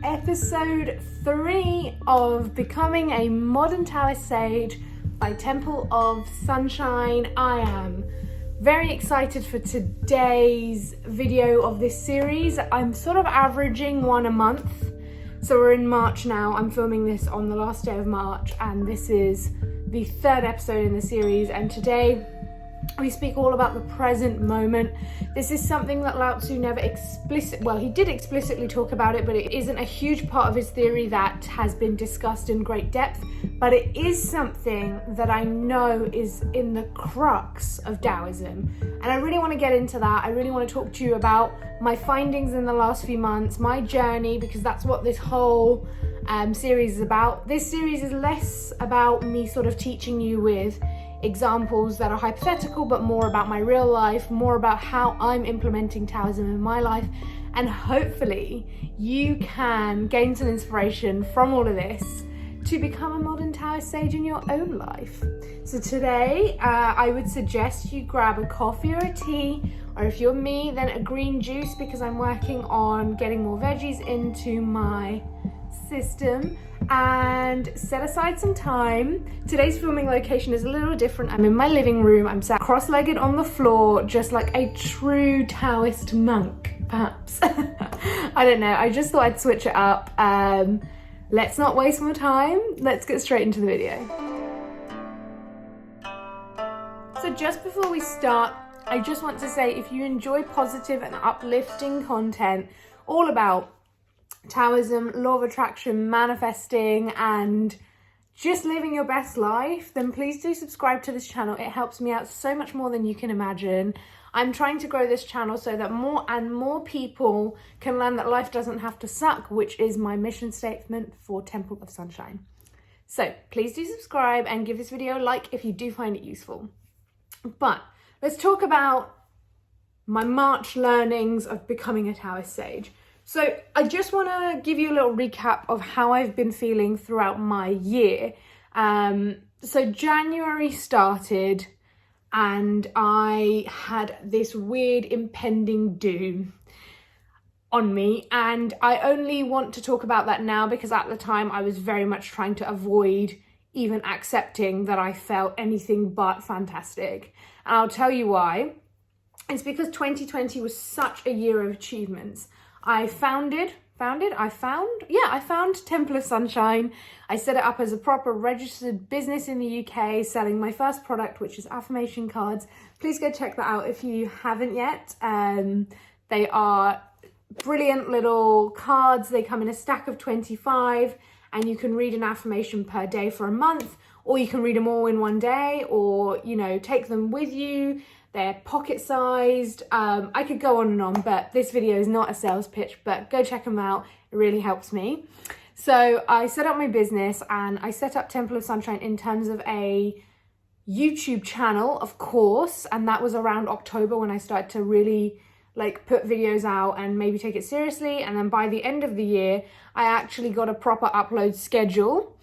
episode 3 of Becoming a Modern Taoist Sage by Temple of Sunshine. I am very excited for today's video of this series. I'm sort of averaging one a month. So we're in March now. I'm filming this on the last day of March, and this is the 3rd episode in the series. And today we speak all about the present moment. This is something that Lao Tzu never he did explicitly talk about it, but it isn't a huge part of his theory that has been discussed in great depth. But it is something that I know is in the crux of Taoism. And I really want to get into that. I really want to talk to you about my findings in the last few months, my journey, because that's what this whole series is about. This series is less about me sort of teaching you with examples that are hypothetical, but more about my real life, more about how I'm implementing Taoism in my life. And hopefully you can gain some inspiration from all of this to become a modern Taoist sage in your own life. So today I would suggest you grab a coffee or a tea, or if you're me, then a green juice, because I'm working on getting more veggies into my system, and set aside some time. Today's filming location is a little different. I'm in my living room. I'm sat cross-legged on the floor, just like a true Taoist monk, perhaps. I don't know. I just thought I'd switch it up. Let's not waste more time. Let's get straight into the video. So just before we start, I just want to say, if you enjoy positive and uplifting content all about Taoism, law of attraction, manifesting, and just living your best life, then please do subscribe to this channel. It helps me out so much more than you can imagine. I'm trying to grow this channel so that more and more people can learn that life doesn't have to suck, which is my mission statement for Temple of Sunshine. So please do subscribe and give this video a like if you do find it useful. But let's talk about my March learnings of becoming a Taoist sage. So I just want to give you a little recap of how I've been feeling throughout my year. So January started and I had this weird impending doom on me, and I only want to talk about that now because at the time I was very much trying to avoid even accepting that I felt anything but fantastic. And I'll tell you why. It's because 2020 was such a year of achievements. I found Temple of Sunshine. I set it up as a proper registered business in the UK, selling my first product, which is affirmation cards. Please go check that out if you haven't yet. They are brilliant little cards. They come in a stack of 25, and you can read an affirmation per day for a month, or you can read them all in one day, or, you know, take them with you. They're pocket-sized. I could go on and on, but this video is not a sales pitch, but go check them out. It really helps me. So I set up my business, and I set up Temple of Sunshine in terms of a YouTube channel, of course, and that was around October when I started to really put videos out and maybe take it seriously. And then by the end of the year, I actually got a proper upload schedule.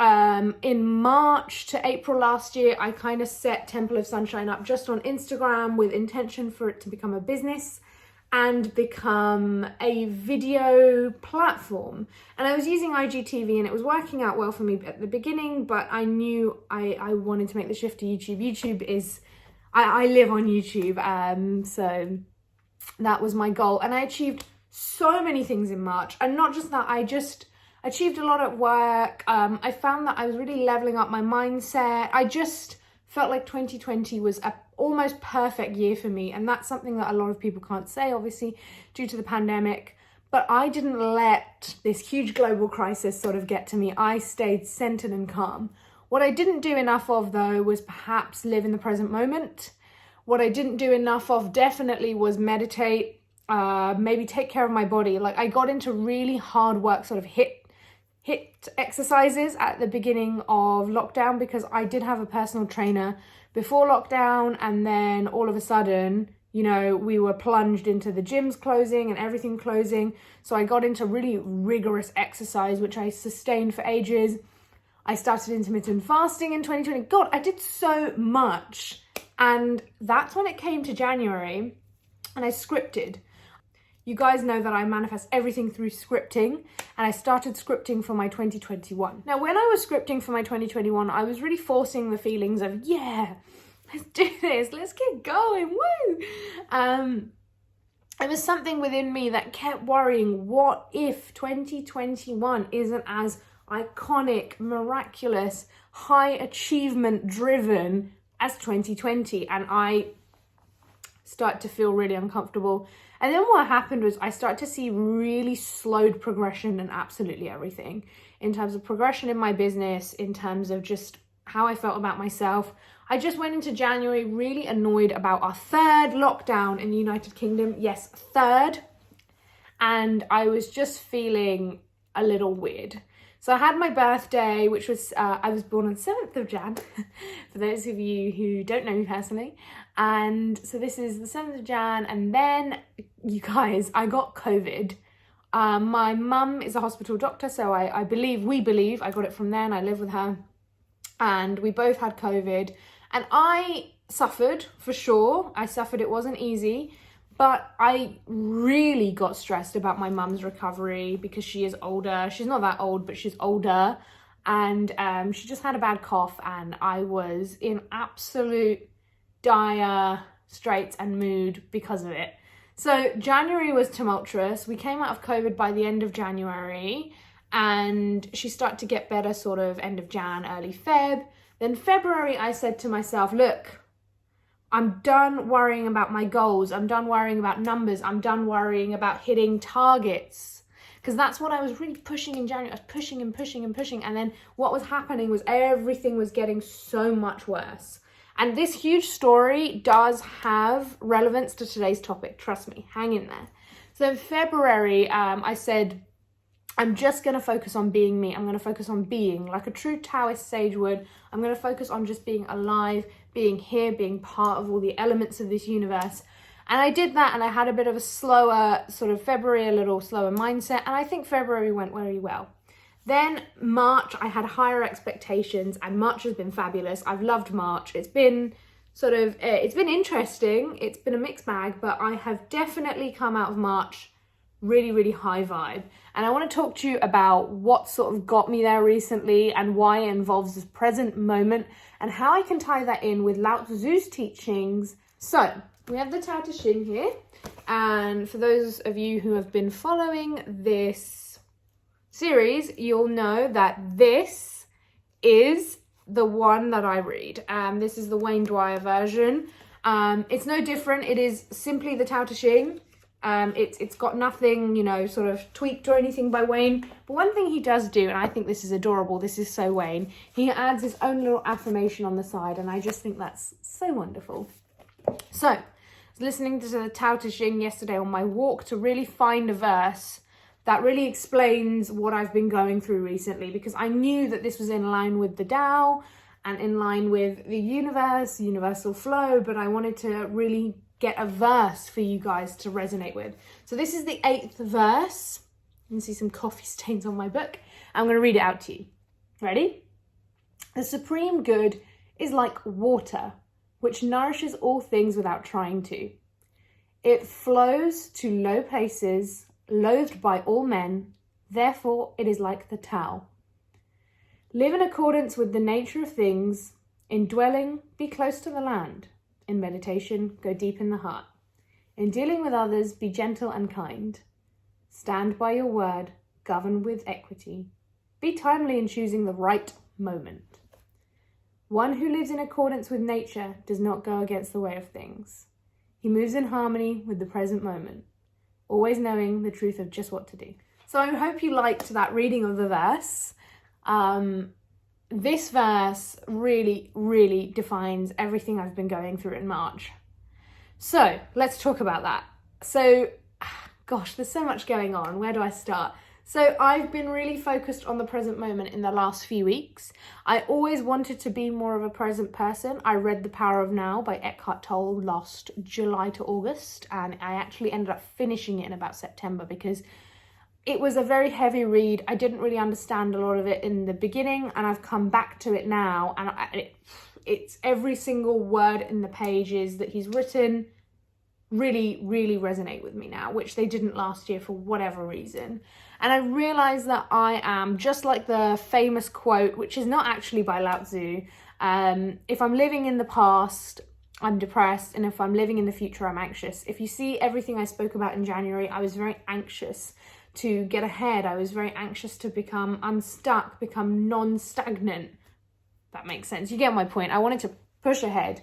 In March to April last year, I kind of set Temple of Sunshine up just on Instagram with intention for it to become a business and become a video platform. And I was using IGTV and it was working out well for me at the beginning, but I knew I wanted to make the shift to YouTube. YouTube is, I live on YouTube, so that was my goal. And I achieved so many things in March, and not just that, I just achieved a lot at work. I found that I was really leveling up my mindset. I just felt like 2020 was a almost perfect year for me, and that's something that a lot of people can't say, obviously, due to the pandemic. But I didn't let this huge global crisis sort of get to me. I stayed centered and calm. What I didn't do enough of, though, was perhaps live in the present moment. What I didn't do enough of definitely was meditate, maybe take care of my body. I got into really hard work, sort of hit exercises at the beginning of lockdown, because I did have a personal trainer before lockdown, and then all of a sudden, you know, we were plunged into the gyms closing and everything closing. So I got into really rigorous exercise, which I sustained for ages. I started intermittent fasting in 2020. God, I did so much. And that's when it came to January, and I scripted. You guys know that I manifest everything through scripting, and I started scripting for my 2021. Now, when I was scripting for my 2021, I was really forcing the feelings of, yeah, let's do this, let's get going, woo! It was something within me that kept worrying, what if 2021 isn't as iconic, miraculous, high achievement driven as 2020? And I start to feel really uncomfortable. And then what happened was I started to see really slowed progression in absolutely everything, in terms of progression in my business, in terms of just how I felt about myself. I just went into January really annoyed about our third lockdown in the United Kingdom. Yes, third. And I was just feeling a little weird. So I had my birthday, which was, I was born on 7th of Jan, for those of you who don't know me personally. And so this is the 7th of Jan, and then, you guys, I got COVID. My mum is a hospital doctor, so we believe, I got it from there and I live with her. And we both had COVID. And I suffered, for sure. I suffered, it wasn't easy. But I really got stressed about my mum's recovery because she is older. She's not that old, but she's older. And she just had a bad cough, and I was in absolute dire straits and mood because of it. So January was tumultuous. We came out of COVID by the end of January, and she started to get better sort of end of Jan, early Feb. Then February, I said to myself, look, I'm done worrying about my goals. I'm done worrying about numbers. I'm done worrying about hitting targets. Because that's what I was really pushing in January. I was pushing and pushing and pushing. And then what was happening was everything was getting so much worse. And this huge story does have relevance to today's topic. Trust me, hang in there. So in February, I said, I'm just going to focus on being me. I'm going to focus on being like a true Taoist sage would. I'm going to focus on just being alive, being here, being part of all the elements of this universe. And I did that, and I had a bit of a slower sort of February, a little slower mindset. And I think February went very well. Then March, I had higher expectations, and March has been fabulous. I've loved March. It's been sort of, it's been interesting. It's been a mixed bag, but I have definitely come out of March really, really high vibe. And I want to talk to you about what sort of got me there recently and why it involves this present moment and how I can tie that in with Lao Tzu's teachings. So we have the Tao Te Ching here. And for those of you who have been following this series, you'll know that this is the one that I read. This is the Wayne Dwyer version. It's no different. It is simply the Tao Te Ching. It's got nothing, you know, sort of tweaked or anything by Wayne. But one thing he does do, and I think this is adorable, this is so Wayne, he adds his own little affirmation on the side, and I just think that's so wonderful. So, I was listening to the Tao Te Ching yesterday on my walk to really find a verse that really explains what I've been going through recently, because I knew that this was in line with the Tao and in line with the universe, universal flow, but I wanted to really get a verse for you guys to resonate with. So this is the 8th verse. You can see some coffee stains on my book. I'm going to read it out to you. Ready? The supreme good is like water, which nourishes all things without trying to. It flows to low places, loathed by all men, therefore it is like the Tao. Live in accordance with the nature of things. In dwelling, be close to the land. In meditation, go deep in the heart. In dealing with others, be gentle and kind. Stand by your word, govern with equity. Be timely in choosing the right moment. One who lives in accordance with nature does not go against the way of things. He moves in harmony with the present moment, always knowing the truth of just what to do. So I hope you liked that reading of the verse. This verse really, really defines everything I've been going through in March. So let's talk about that. So, gosh, there's so much going on. Where do I start? So I've been really focused on the present moment in the last few weeks. I always wanted to be more of a present person. I read The Power of Now by Eckhart Tolle last July to August, and I actually ended up finishing it in about September because it was a very heavy read. I didn't really understand a lot of it in the beginning, and I've come back to it now, and it's every single word in the pages that he's written really, really resonate with me now, which they didn't last year for whatever reason. And I realized that I am just like the famous quote, which is not actually by Lao Tzu. If I'm living in the past, I'm depressed, and if I'm living in the future, I'm anxious. If you see everything I spoke about in January, I was very anxious to get ahead. I was very anxious to become unstuck, become non-stagnant. That makes sense. You get my point. I wanted to push ahead.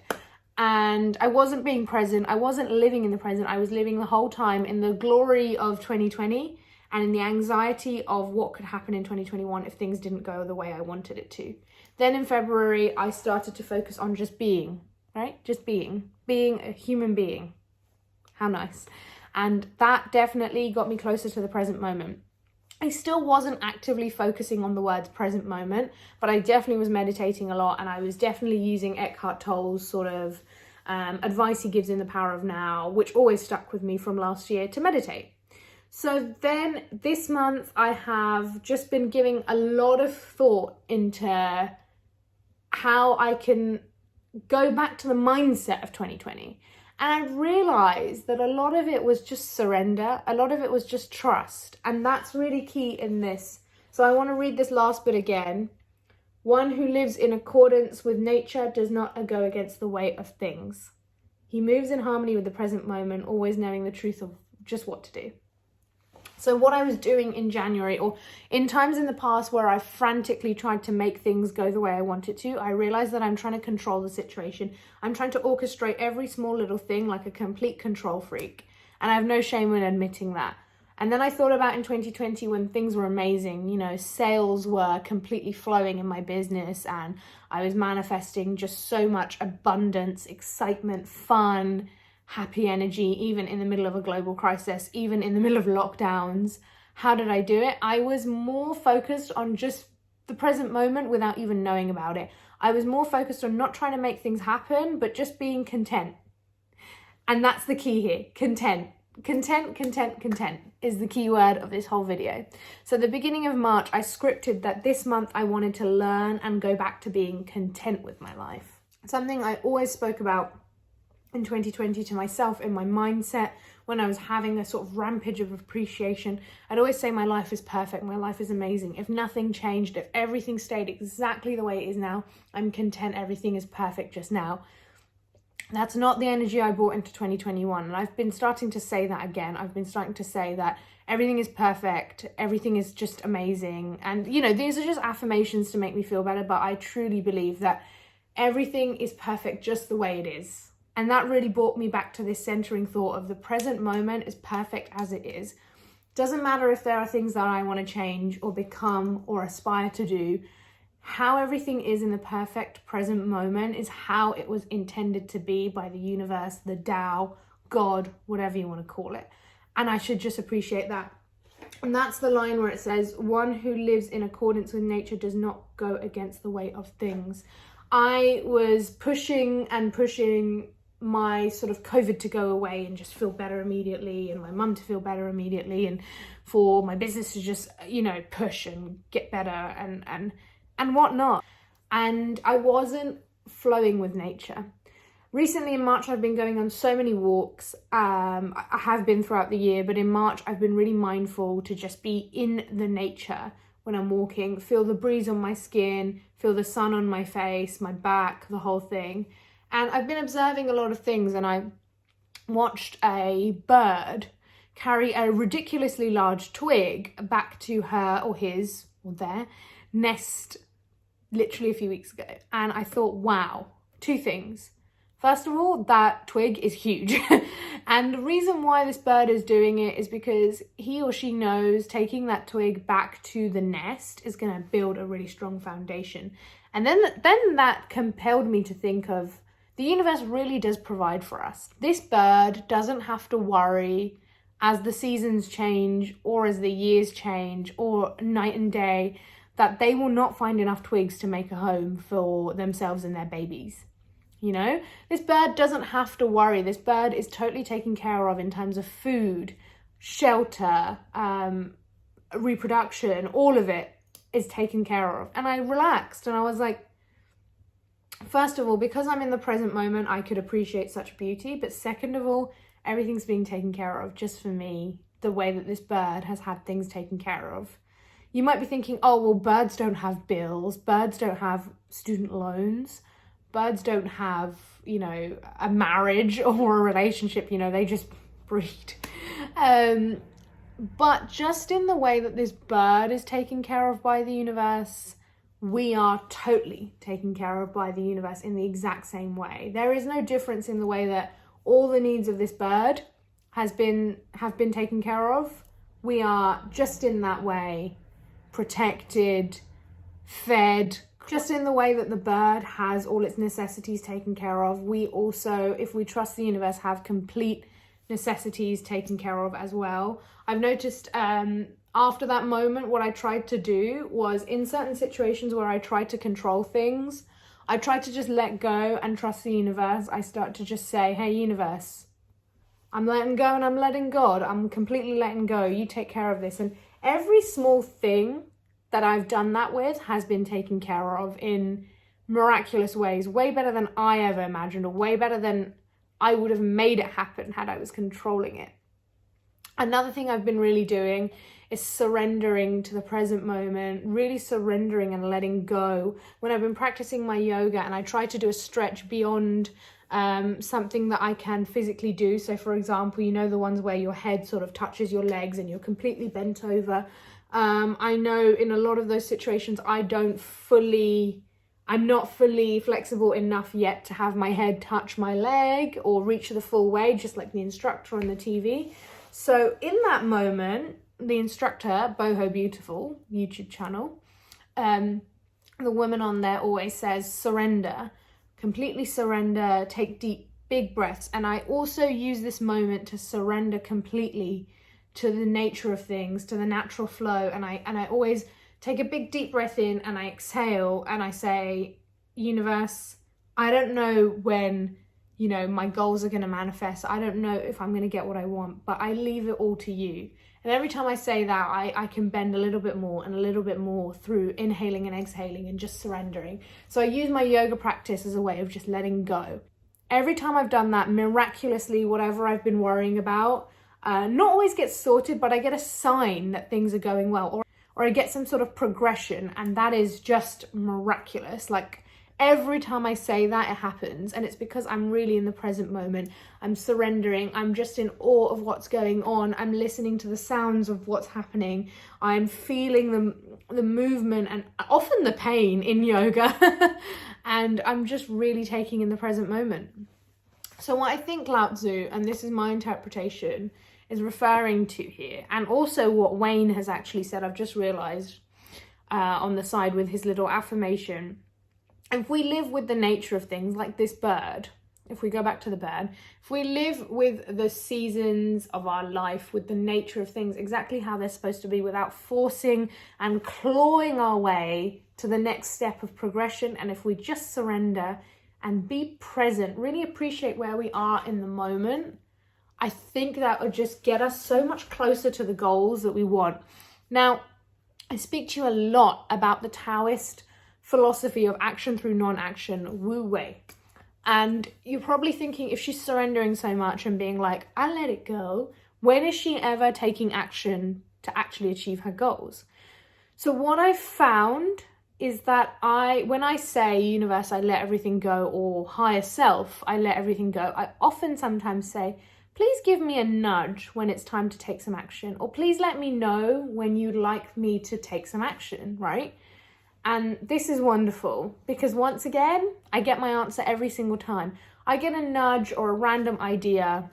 And I wasn't being present. I wasn't living in the present. I was living the whole time in the glory of 2020 and in the anxiety of what could happen in 2021 if things didn't go the way I wanted it to. Then in February, I started to focus on just being, right? Just being a human being. How nice. And that definitely got me closer to the present moment. I still wasn't actively focusing on the words present moment, but I definitely was meditating a lot, and I was definitely using Eckhart Tolle's sort of advice he gives in The Power of Now, which always stuck with me from last year, to meditate. So then this month I have just been giving a lot of thought into how I can go back to the mindset of 2020. And I realized that a lot of it was just surrender. A lot of it was just trust. And that's really key in this. So I want to read this last bit again. One who lives in accordance with nature does not go against the way of things. He moves in harmony with the present moment, always knowing the truth of just what to do. So what I was doing in January, or in times in the past where I frantically tried to make things go the way I wanted to, I realized that I'm trying to control the situation. I'm trying to orchestrate every small little thing like a complete control freak. And I have no shame in admitting that. And then I thought about in 2020 when things were amazing, you know, sales were completely flowing in my business and I was manifesting just so much abundance, excitement, fun, happy energy, even in the middle of a global crisis, even in the middle of lockdowns. How did I do it? I was more focused on just the present moment without even knowing about it. I was more focused on not trying to make things happen, but just being content. And that's the key here, content. Content is the key word of this whole video. So the beginning of March, I scripted that this month I wanted to learn and go back to being content with my life. Something I always spoke about in 2020 to myself in my mindset when I was having a sort of rampage of appreciation. I'd always say my life is perfect, my life is amazing. If nothing changed, if everything stayed exactly the way it is now, I'm content, everything is perfect just now. That's not the energy I brought into 2021. And I've been starting to say that again. I've been starting to say that everything is perfect, everything is just amazing. And, you know, these are just affirmations to make me feel better, but I truly believe that everything is perfect just the way it is. And that really brought me back to this centering thought of the present moment is perfect as it is. Doesn't matter if there are things that I want to change or become or aspire to do. How everything is in the perfect present moment is how it was intended to be by the universe, the Tao, God, whatever you want to call it. And I should just appreciate that. And that's the line where it says, one who lives in accordance with nature does not go against the way of things. I was pushing my sort of COVID to go away and just feel better immediately, and my mum to feel better immediately, and for my business to just, you know, push and get better and whatnot. And I wasn't flowing with nature. Recently in March, I've been going on so many walks. I have been throughout the year, but in March, I've been really mindful to just be in the nature when I'm walking, feel the breeze on my skin, feel the sun on my face, my back, the whole thing. And I've been observing a lot of things, and I watched a bird carry a ridiculously large twig back to her or his or their nest literally a few weeks ago. And I thought, wow, two things. First of all, that twig is huge. And the reason why this bird is doing it is because he or she knows taking that twig back to the nest is going to build a really strong foundation. And then that compelled me to think of the universe really does provide for us. This bird doesn't have to worry as the seasons change or as the years change or night and day that they will not find enough twigs to make a home for themselves and their babies. You know, this bird doesn't have to worry. This bird is totally taken care of in terms of food, shelter, reproduction, all of it is taken care of. And I relaxed and I was like, first of all, because I'm in the present moment, I could appreciate such beauty. But second of all, Everything's being taken care of just for me, the way that this bird has had things taken care of. You might be thinking, oh, well, birds don't have bills. Birds don't have student loans. Birds don't have, you know, a marriage or a relationship, you know, they just breed. But just in the way that this bird is taken care of by the universe, we are totally taken care of by the universe in the exact same way. There is no difference in the way that all the needs of this bird have been taken care of. We are just in that way protected, fed, just in the way that the bird has all its necessities taken care of. We also, if we trust the universe, have complete necessities taken care of as well. I've noticed after that moment, what I tried to do was, in certain situations where I tried to control things, I tried to just let go and trust the universe. I start to just say, hey, universe, I'm letting go and I'm letting God. I'm completely letting go. You take care of this. And every small thing that I've done that with has been taken care of in miraculous ways, way better than I ever imagined, or way better than I would have made it happen had I was controlling it. Another thing I've been really doing is surrendering to the present moment, really surrendering and letting go. When I've been practicing my yoga and I try to do a stretch beyond something that I can physically do. So for example, you know, the ones where your head sort of touches your legs and you're completely bent over. I know in a lot of those situations, I'm not fully flexible enough yet to have my head touch my leg or reach the full way, just like the instructor on the TV. So in that moment, the instructor, Boho Beautiful YouTube channel, the woman on there always says, surrender, completely surrender, take deep, big breaths. And I also use this moment to surrender completely to the nature of things, to the natural flow. And I always take a big deep breath in and I exhale and I say, universe, I don't know when, you know, my goals are going to manifest. I don't know if I'm going to get what I want, but I leave it all to you. And every time I say that, I can bend a little bit more and a little bit more through inhaling and exhaling and just surrendering. So I use my yoga practice as a way of just letting go. Every time I've done that, miraculously, whatever I've been worrying about, not always gets sorted, but I get a sign that things are going well, or I get some sort of progression, and that is just miraculous. Like, every time I say that, it happens, and it's because I'm really in the present moment. I'm surrendering. I'm just in awe of what's going on. I'm listening to the sounds of what's happening. I'm feeling the movement and often the pain in yoga, and I'm just really taking in the present moment. So what I think Lao Tzu, and this is my interpretation, is referring to here, and also what Wayne has actually said, I've just realized on the side with his little affirmation. If we live with the nature of things, like this bird, if we go back to the bird, if we live with the seasons of our life, with the nature of things exactly how they're supposed to be, without forcing and clawing our way to the next step of progression, and if we just surrender and be present, really appreciate where we are in the moment, I think that would just get us so much closer to the goals that we want. Now, I speak to you a lot about the Taoist philosophy of action through non-action, Wu Wei. And you're probably thinking, if she's surrendering so much and being like, I let it go, when is she ever taking action to actually achieve her goals? So what I've found is that when I say, universe, I let everything go, or higher self, I let everything go, I often sometimes say, please give me a nudge when it's time to take some action, or please let me know when you'd like me to take some action, right? And this is wonderful because once again, I get my answer every single time. I get a nudge or a random idea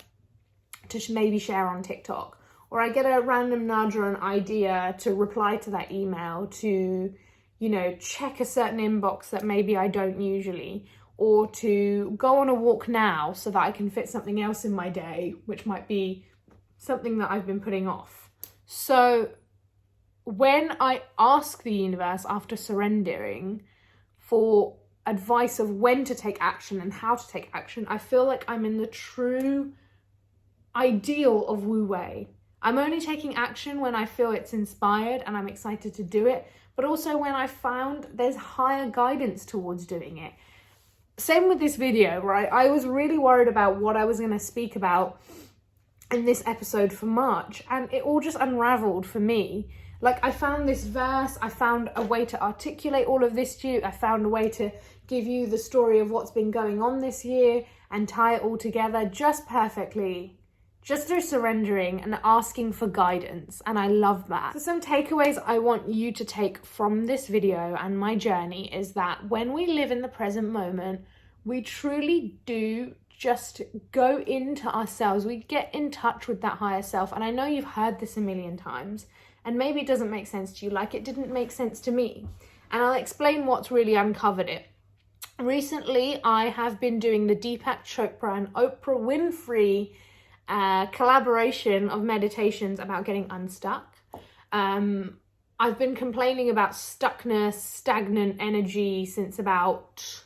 to maybe share on TikTok, or I get a random nudge or an idea to reply to that email, to, you know, check a certain inbox that maybe I don't usually, or to go on a walk now so that I can fit something else in my day, which might be something that I've been putting off. So when I ask the universe after surrendering for advice of when to take action and how to take action, I feel like I'm in the true ideal of Wu Wei. I'm only taking action when I feel it's inspired and I'm excited to do it, but also when I found there's higher guidance towards doing it. Same with this video, right? I was really worried about what I was going to speak about in this episode for March, and it all just unraveled for me. Like, I found this verse, I found a way to articulate all of this to you, I found a way to give you the story of what's been going on this year and tie it all together just perfectly, just through surrendering and asking for guidance, and I love that. So some takeaways I want you to take from this video and my journey is that when we live in the present moment, we truly do just go into ourselves. We get in touch with that higher self. And I know you've heard this a million times, and maybe it doesn't make sense to you, like it didn't make sense to me. And I'll explain what's really uncovered it. Recently, I have been doing the Deepak Chopra and Oprah Winfrey collaboration of meditations about getting unstuck. I've been complaining about stuckness, stagnant energy since about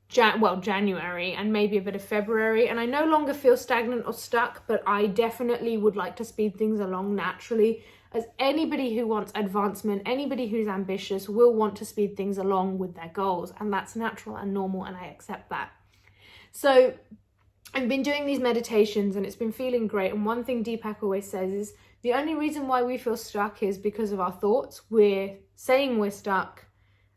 January and maybe a bit of February, and I no longer feel stagnant or stuck, but I definitely would like to speed things along naturally, as anybody who wants advancement, anybody who's ambitious will want to speed things along with their goals, and that's natural and normal, and I accept that. So I've been doing these meditations and it's been feeling great, and one thing Deepak always says is the only reason why we feel stuck is because of our thoughts. We're saying we're stuck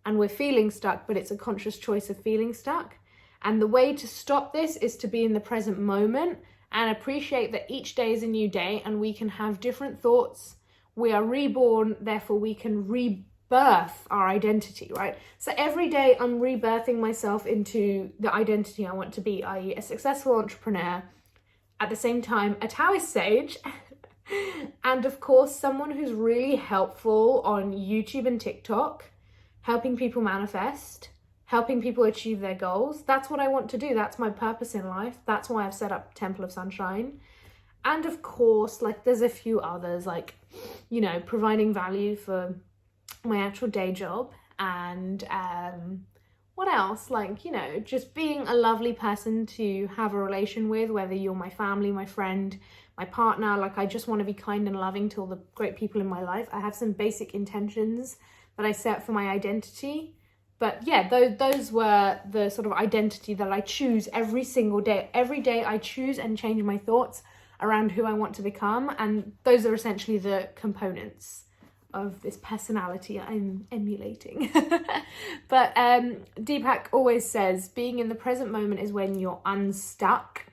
and we're feeling stuck, but it's a conscious choice of feeling stuck. And the way to stop this is to be in the present moment and appreciate that each day is a new day and we can have different thoughts. We are reborn, therefore we can rebirth our identity, right? So every day I'm rebirthing myself into the identity I want to be, i.e. a successful entrepreneur, at the same time a Taoist sage, and of course someone who's really helpful on YouTube and TikTok, helping people manifest, helping people achieve their goals. That's what I want to do. That's my purpose in life. That's why I've set up Temple of Sunshine. And of course, like there's a few others, like, you know, providing value for my actual day job, and what else? Like, you know, just being a lovely person to have a relation with, whether you're my family, my friend, my partner. Like, I just want to be kind and loving to all the great people in my life. I have some basic intentions that I set for my identity. But yeah, those were the sort of identity that I choose every single day. Every day I choose and change my thoughts around who I want to become. And those are essentially the components of this personality I'm emulating. But Deepak always says being in the present moment is when you're unstuck.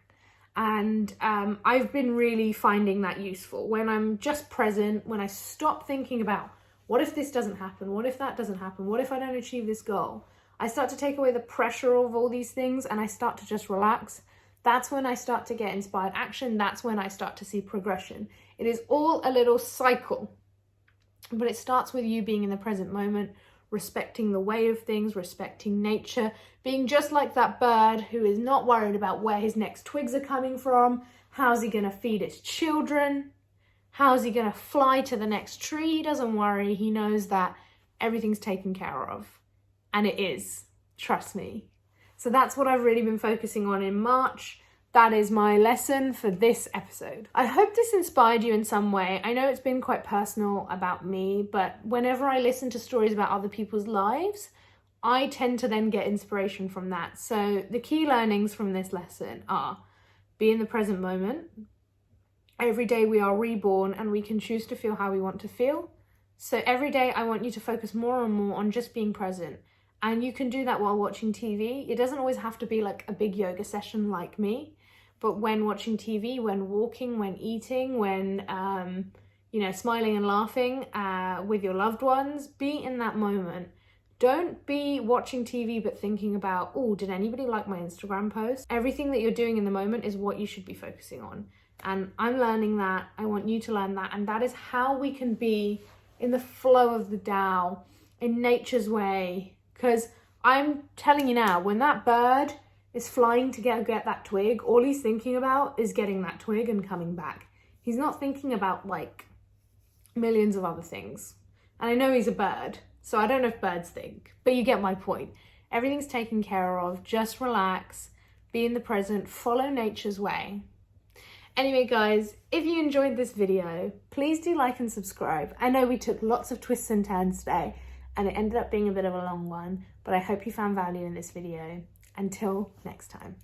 And I've been really finding that useful. When I'm just present, when I stop thinking about what if this doesn't happen? What if that doesn't happen? What if I don't achieve this goal? I start to take away the pressure of all these things and I start to just relax. That's when I start to get inspired action. That's when I start to see progression. It is all a little cycle, but it starts with you being in the present moment, respecting the way of things, respecting nature, being just like that bird who is not worried about where his next twigs are coming from. How's he going to feed his children? How's he going to fly to the next tree? He doesn't worry. He knows that everything's taken care of. And it is. Trust me. So that's what I've really been focusing on in March. That is my lesson for this episode. I hope this inspired you in some way. I know it's been quite personal about me, but whenever I listen to stories about other people's lives, I tend to then get inspiration from that. So the key learnings from this lesson are: be in the present moment. Every day we are reborn and we can choose to feel how we want to feel. So every day I want you to focus more and more on just being present. And you can do that while watching TV. It doesn't always have to be like a big yoga session like me, but when watching TV, when walking, when eating, when, you know, smiling and laughing with your loved ones, be in that moment. Don't be watching TV but thinking about, oh, did anybody like my Instagram post? Everything that you're doing in the moment is what you should be focusing on. And I'm learning that. I want you to learn that. And that is how we can be in the flow of the Tao, in nature's way. Because I'm telling you now, when that bird is flying to get that twig, all he's thinking about is getting that twig and coming back. He's not thinking about like millions of other things. And I know he's a bird, so I don't know if birds think, but you get my point. Everything's taken care of. Just relax, be in the present, follow nature's way. Anyway, guys, if you enjoyed this video, please do like and subscribe. I know we took lots of twists and turns today, and it ended up being a bit of a long one, but I hope you found value in this video. Until next time.